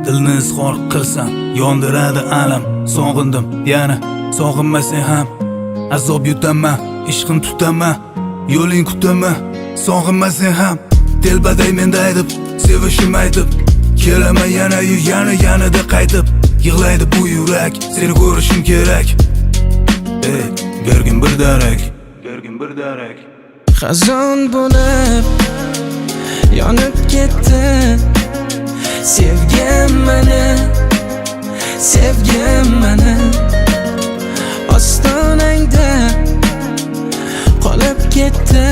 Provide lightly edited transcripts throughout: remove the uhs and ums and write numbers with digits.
Dilni izhor qilsam yondiradi alam. Sog'indim yana, sog'inmasang ham azob yutaman, ishqim tutaman, yo'ling kutaman. Sog'inmasang ham telbaday menda aytib, sevishim aytib, kelaman yanada qaytib. Yig'laydi bu yurak, seni ko'rishim kerak. Bergin bir darak. Xazon bo'lib yonib ketdi sevgim meni ostonangda qolib ketdi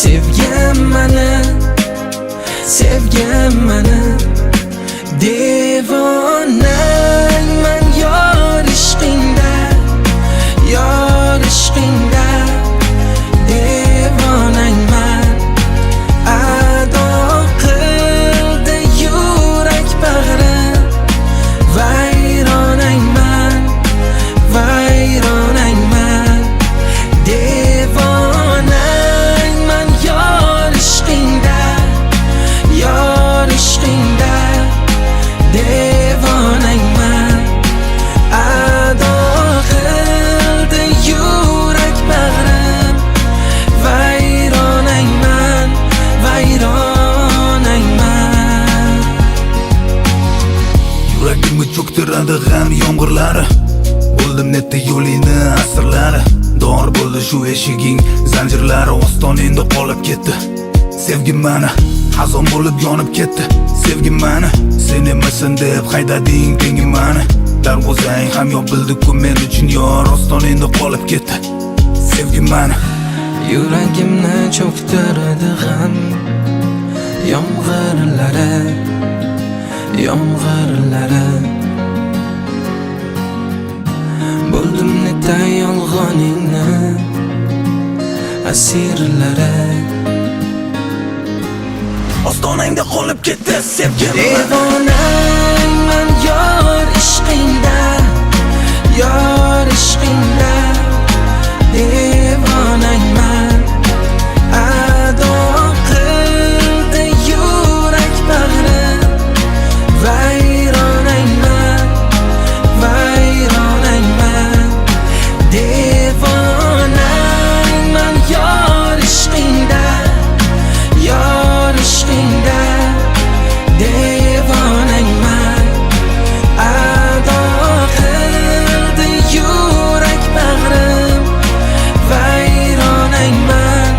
sevgim meni devonangman yor ishqingda devonangman ado qildi yurak bag'rim vayronangman devonangman yor ishqingda devonangman ado qildi yurak bag'rim vayronangman Yuragimni cho'ktiradi g'am yomg'irlari. Bo'ldim netda yo'lingni asrlari. Dor bo'ldi shu eshiging zanjirlari, ostoningda qolib ketdi sevgim meni. Xazon bo'lib yonib ketdi sevgim meni. Sen emasan deb haydading tengim meni. Darvozang ham yopildi-ku men uchun yor, ostoningda qolib ketdi sevgim meni. Yuragimni cho'ktiradi g'am yomg'irlari Bo'ldim netda yolg'oningni asirlari. Ostonangda qolib ketdi sevgim devonangman yor ishqingda devonangman ado qildi yurak bag'rim vayronangman devonangman yor ishqingda devonangman ado qildi yurak bag'rim vayronangman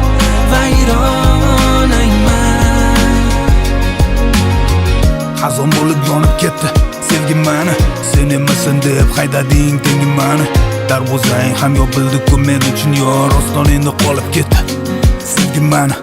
Xazon bo'lib yonib ketdi sevgim meni. Sen emasan deb haydading tengim meni. Darvozang ham yopildi-ku men uchun yor, ostoningda qolib ketdi sevgim meni.